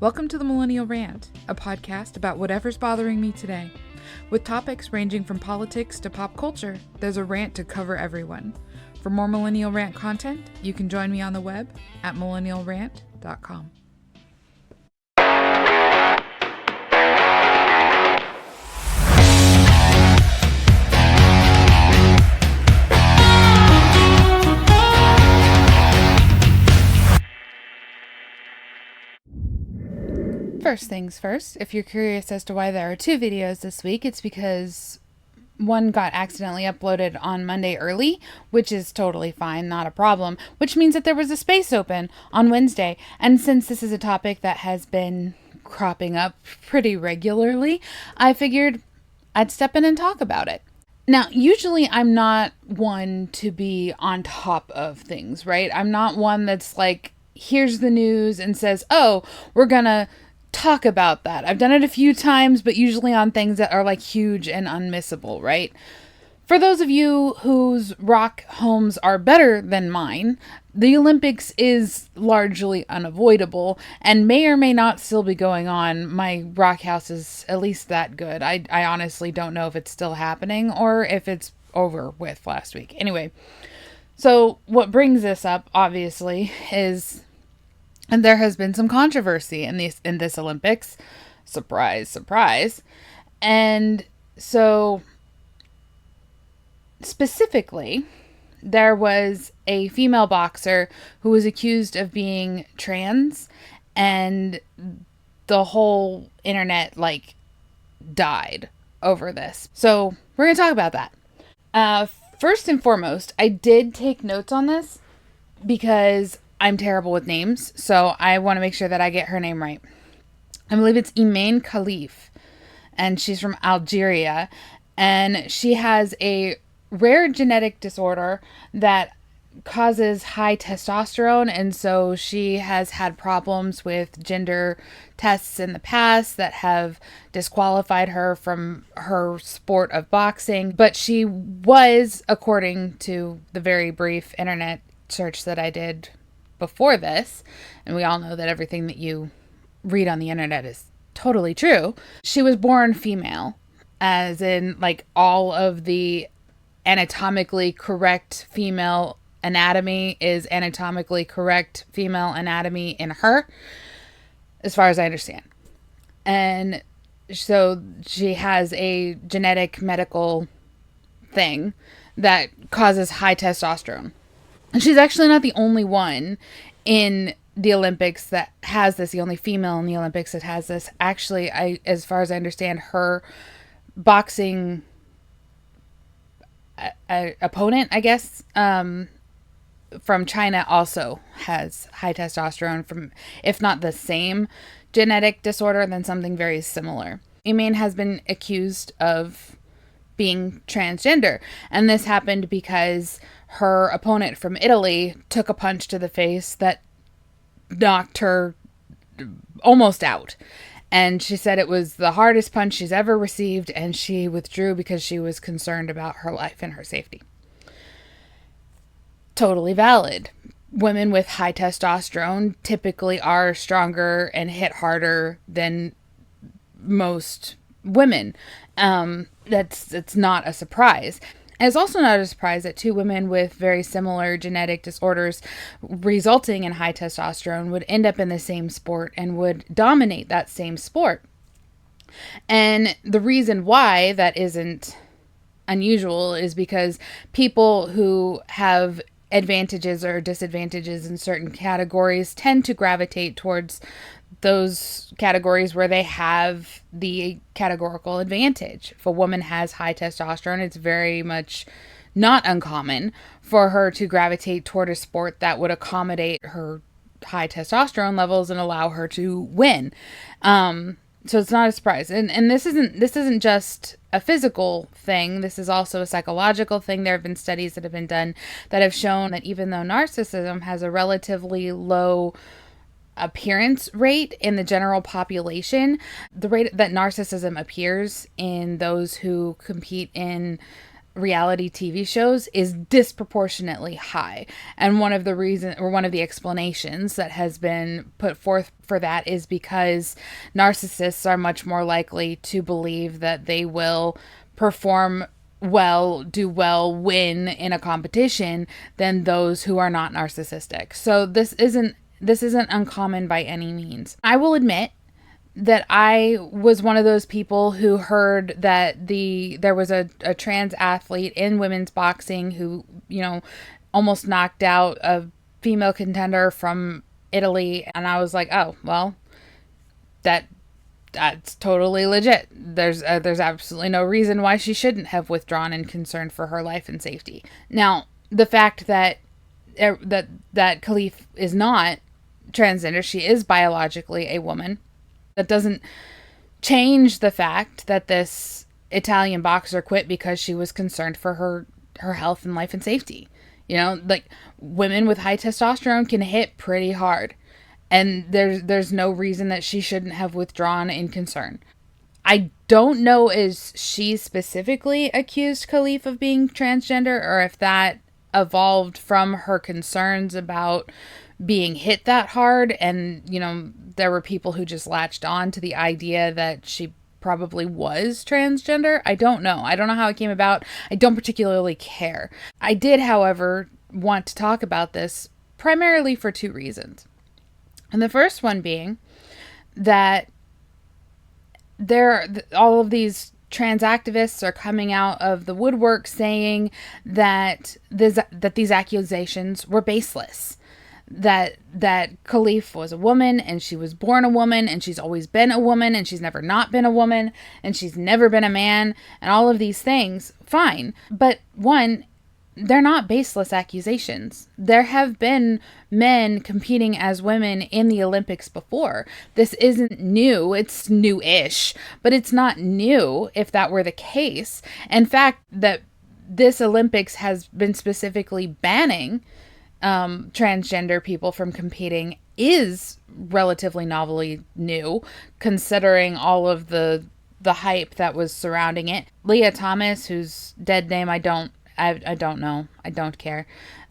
Welcome to the Millennial Rant, a podcast about whatever's bothering me today. With topics ranging from politics to pop culture, there's a rant to cover everyone. For more Millennial Rant content, you can join me on the web at millennialrant.com. First things first, if you're curious as to why there are two videos this week, it's because one got accidentally uploaded on Monday early, which is totally fine, not a problem, which means that there was a space open on Wednesday. And since this is a topic that has been cropping up pretty regularly, I figured I'd step in and talk about it. Now, usually I'm not one to be on top of things, right? I'm not one that's like, here's the news and says, oh, we're gonna talk about that. I've done it a few times, but usually on things that are like huge and unmissable, right? For those of you whose rock homes are better than mine, the Olympics is largely unavoidable and may or may not still be going on. My rock house is at least that good. I honestly don't know if it's still happening or if it's over with last week. Anyway, so what brings this up, obviously, is... and there has been some controversy in this Olympics. Surprise, surprise. And so, specifically, there was a female boxer who was accused of being trans, and the whole internet, died over this. So, we're going to talk about that. First and foremost, I did take notes on this because I'm terrible with names, so I want to make sure that I get her name right. I believe it's Iman Khalif, and she's from Algeria, and she has a rare genetic disorder that causes high testosterone, and so she has had problems with gender tests in the past that have disqualified her from her sport of boxing. But she was, according to the very brief internet search that I did before this, and we all know that everything that you read on the internet is totally true, she was born female, as in all of the anatomically correct female anatomy is anatomically correct female anatomy in her, as far as I understand. And so she has a genetic medical thing that causes high testosterone. And she's actually not the only one in the Olympics that has this, the only female in the Olympics that has this. Actually, as far as I understand, her boxing opponent, I guess, from China also has high testosterone, from, if not the same genetic disorder, then something very similar. Iman has been accused of being transgender, and this happened because her opponent from Italy took a punch to the face that knocked her almost out, and she said it was the hardest punch she's ever received, and she withdrew because she was concerned about her life and her safety. Totally valid. Women with high testosterone typically are stronger and hit harder than most women. It's not a surprise. And it's also not a surprise that two women with very similar genetic disorders resulting in high testosterone would end up in the same sport and would dominate that same sport. And the reason why that isn't unusual is because people who have advantages or disadvantages in certain categories tend to gravitate towards those categories where they have the categorical advantage. If a woman has high testosterone, it's very much not uncommon for her to gravitate toward a sport that would accommodate her high testosterone levels and allow her to win. So it's not a surprise. And this isn't just a physical thing. This is also a psychological thing. There have been studies that have been done that have shown that even though narcissism has a relatively low appearance rate in the general population, the rate that narcissism appears in those who compete in reality TV shows is disproportionately high. And one of the explanations that has been put forth for that is because narcissists are much more likely to believe that they will perform well, do well, win in a competition than those who are not narcissistic. So this isn't uncommon by any means. I will admit that I was one of those people who heard that there was a trans athlete in women's boxing who, almost knocked out a female contender from Italy, and I was like, oh, well, that's totally legit. There's absolutely no reason why she shouldn't have withdrawn in concern for her life and safety. Now, the fact that Khalif is not transgender, she is biologically a woman. That doesn't change the fact that this Italian boxer quit because she was concerned for her health and life and safety. Like, women with high testosterone can hit pretty hard, and there's no reason that she shouldn't have withdrawn in concern. I don't know if she specifically accused Khalif of being transgender, or if that evolved from her concerns about being hit that hard, and there were people who just latched on to the idea that she probably was transgender. I don't know how it came about. I don't particularly care. I did, however, want to talk about this primarily for two reasons. And the first one being that all of these trans activists are coming out of the woodwork saying that these accusations were baseless. That Khalif was a woman, and she was born a woman, and she's always been a woman, and she's never not been a woman, and she's never been a man, and all of these things. Fine. But one, they're not baseless accusations. There have been men competing as women in the Olympics before. This isn't new. It's new-ish, but it's not new if that were the case. In fact, that this Olympics has been specifically banning transgender people from competing is relatively novelly new, considering all of the hype that was surrounding it. Leah Thomas, whose dead name I don't know, I don't care,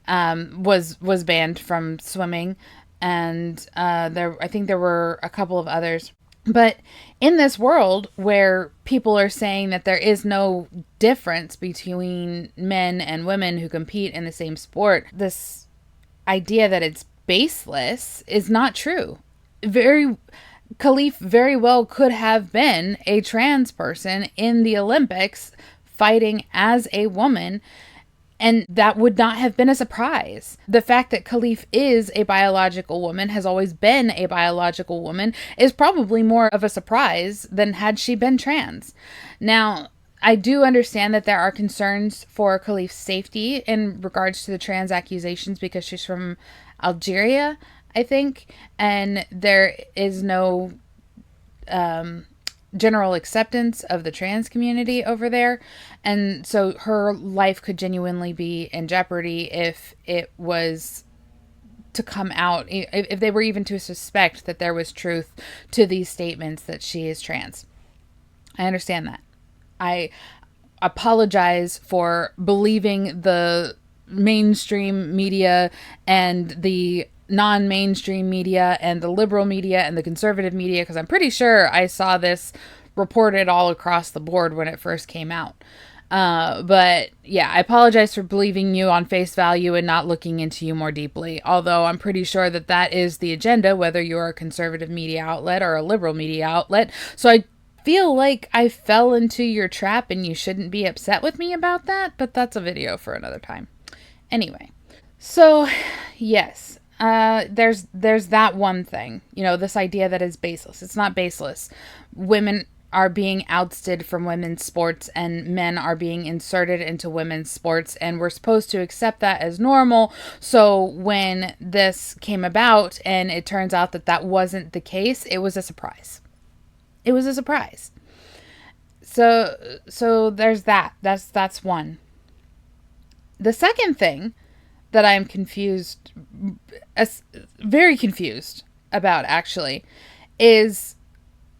was banned from swimming, and I think there were a couple of others. But in this world where people are saying that there is no difference between men and women who compete in the same sport, this idea that it's baseless is not true. Khalif very well could have been a trans person in the Olympics fighting as a woman, and that would not have been a surprise. The fact that Khalif is a biological woman, has always been a biological woman, is probably more of a surprise than had she been trans. Now, I do understand that there are concerns for Khalif's safety in regards to the trans accusations because she's from Algeria, I think, and there is no general acceptance of the trans community over there, and so her life could genuinely be in jeopardy if it was to come out, if they were even to suspect that there was truth to these statements that she is trans. I understand that. I apologize for believing the mainstream media and the non-mainstream media and the liberal media and the conservative media, because I'm pretty sure I saw this reported all across the board when it first came out. But yeah, I apologize for believing you on face value and not looking into you more deeply. Although I'm pretty sure that is the agenda, whether you're a conservative media outlet or a liberal media outlet. So I feel like I fell into your trap and you shouldn't be upset with me about that, but that's a video for another time. Anyway, so yes, there's that one thing, this idea that is baseless. It's not baseless. Women are being ousted from women's sports and men are being inserted into women's sports, and we're supposed to accept that as normal. So when this came about and it turns out that wasn't the case, it was a surprise. It was a surprise. So there's that. That's one. The second thing that I'm very confused about, actually, is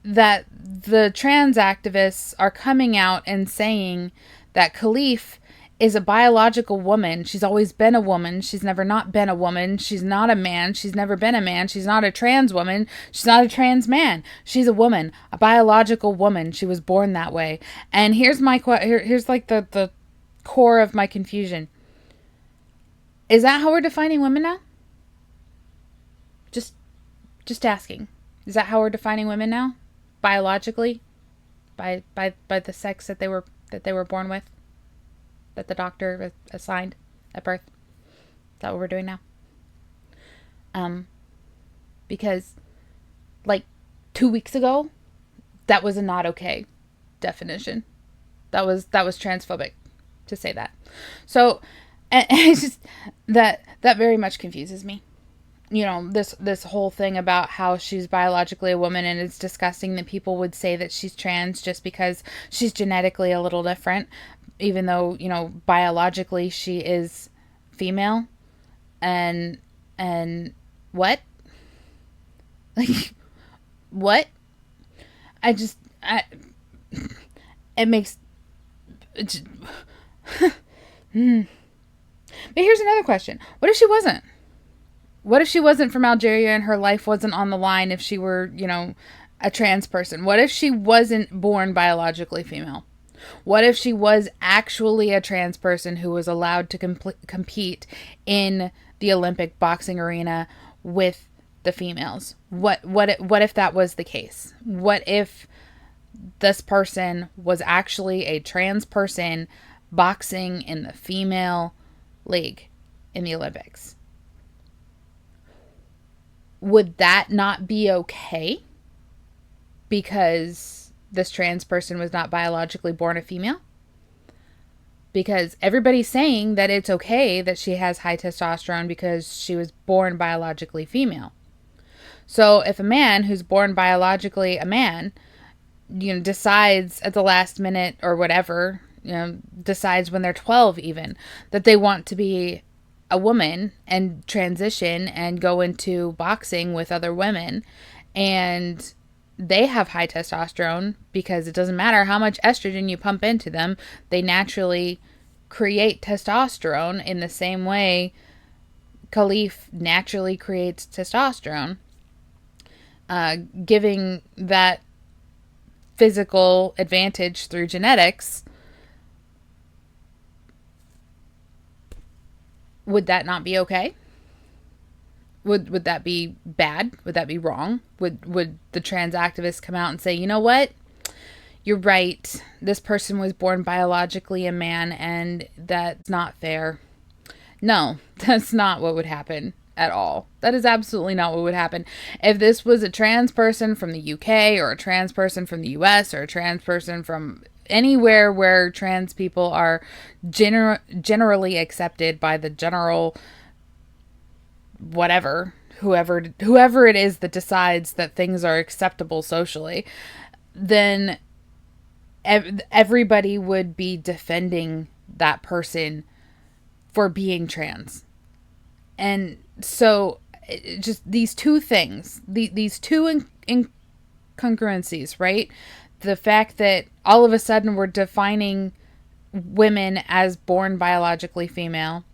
that the trans activists are coming out and saying that Khalif is a biological woman. She's always been a woman. She's never not been a woman. She's not a man. She's never been a man. She's not a trans woman. She's not a trans man. She's a woman, a biological woman. She was born that way. And here's my here's like the core of my confusion. Is that how we're defining women now? Just asking. Is that how we're defining women now? Biologically? By the sex that they were born with? That the doctor assigned at birth? Is that what we're doing now? Because like 2 weeks ago, that was a not okay definition. That was transphobic to say that. So, and it's just that very much confuses me. You know, this whole thing about how she's biologically a woman, and it's disgusting that people would say that she's trans just because she's genetically a little different, even though, you know, biologically she is female. And what? Like, what? It makes it, But here's another question. What if she wasn't? What if she wasn't from Algeria and her life wasn't on the line if she were, you know, a trans person? What if she wasn't born biologically female? What if she was actually a trans person who was allowed to compete in the Olympic boxing arena with the females? What if that was the case? What if this person was actually a trans person boxing in the female league in the Olympics? Would that not be okay because this trans person was not biologically born a female? Because everybody's saying that it's okay that she has high testosterone because she was born biologically female. So if a man who's born biologically a man, you know, decides at the last minute or whatever, you know, decides when they're 12 even, that they want to be a woman and transition and go into boxing with other women, and they have high testosterone because it doesn't matter how much estrogen you pump into them, they naturally create testosterone in the same way Khalif naturally creates testosterone, giving that physical advantage through genetics. Would that not be okay? Would that be bad? Would that be wrong? Would the trans activists come out and say, you know what? You're right. This person was born biologically a man, and that's not fair. No, that's not what would happen at all. That is absolutely not what would happen. If this was a trans person from the UK or a trans person from the US or a trans person from anywhere where trans people are generally accepted by the general whatever, whoever it is that decides that things are acceptable socially, then everybody would be defending that person for being trans. And so just these two things, these two incongruencies, right? The fact that all of a sudden we're defining women as born biologically female,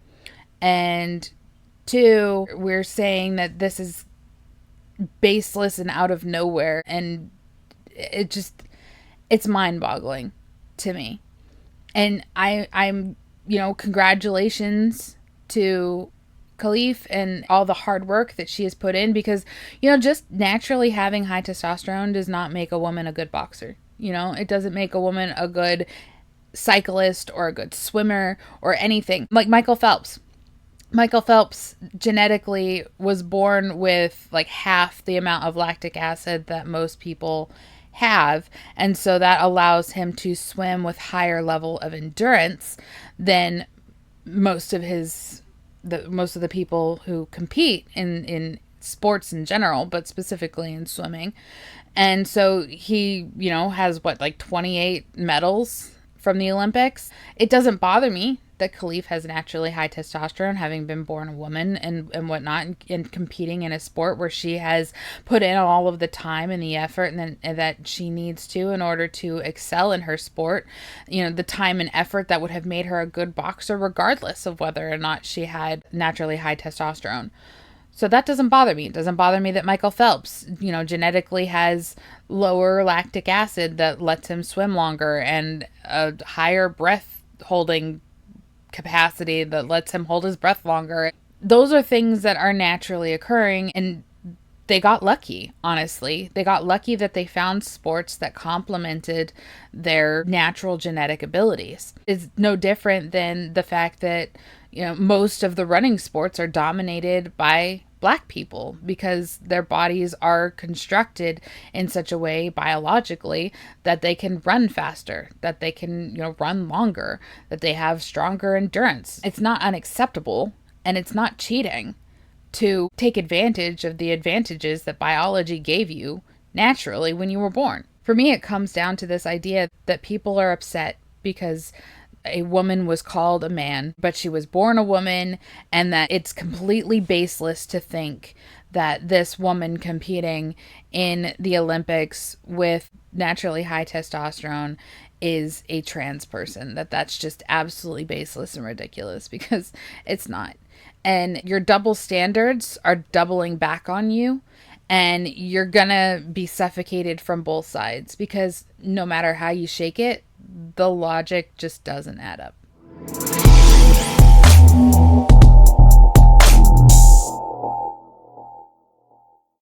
and two, we're saying that this is baseless and out of nowhere, and it's mind-boggling to me. And I'm you know, congratulations to Khalif and all the hard work that she has put in, because, you know, just naturally having high testosterone does not make a woman a good boxer. You know, it doesn't make a woman a good cyclist or a good swimmer or anything. Like Michael Phelps. Michael Phelps genetically was born with like half the amount of lactic acid that most people have, and so that allows him to swim with higher level of endurance than most of the people who compete in sports in general, but specifically in swimming. And so he, you know, has what, like 28 medals from the Olympics. It doesn't bother me that Khalif has naturally high testosterone, having been born a woman and whatnot, and competing in a sport where she has put in all of the time and the effort and that she needs to in order to excel in her sport. The time and effort that would have made her a good boxer, regardless of whether or not she had naturally high testosterone. So that doesn't bother me. It doesn't bother me that Michael Phelps, genetically has lower lactic acid that lets him swim longer and a higher breath holding capacity that lets him hold his breath longer. Those are things that are naturally occurring, and they got lucky, honestly. They got lucky that they found sports that complemented their natural genetic abilities. It's no different than the fact that, most of the running sports are dominated by Black people because their bodies are constructed in such a way biologically that they can run faster, that they can, run longer, that they have stronger endurance. It's not unacceptable, and it's not cheating to take advantage of the advantages that biology gave you naturally when you were born. For me, it comes down to this idea that people are upset because a woman was called a man, but she was born a woman, and that it's completely baseless to think that this woman competing in the Olympics with naturally high testosterone is a trans person, that's just absolutely baseless and ridiculous, because it's not. And your double standards are doubling back on you, and you're gonna be suffocated from both sides, because no matter how you shake it, the logic just doesn't add up.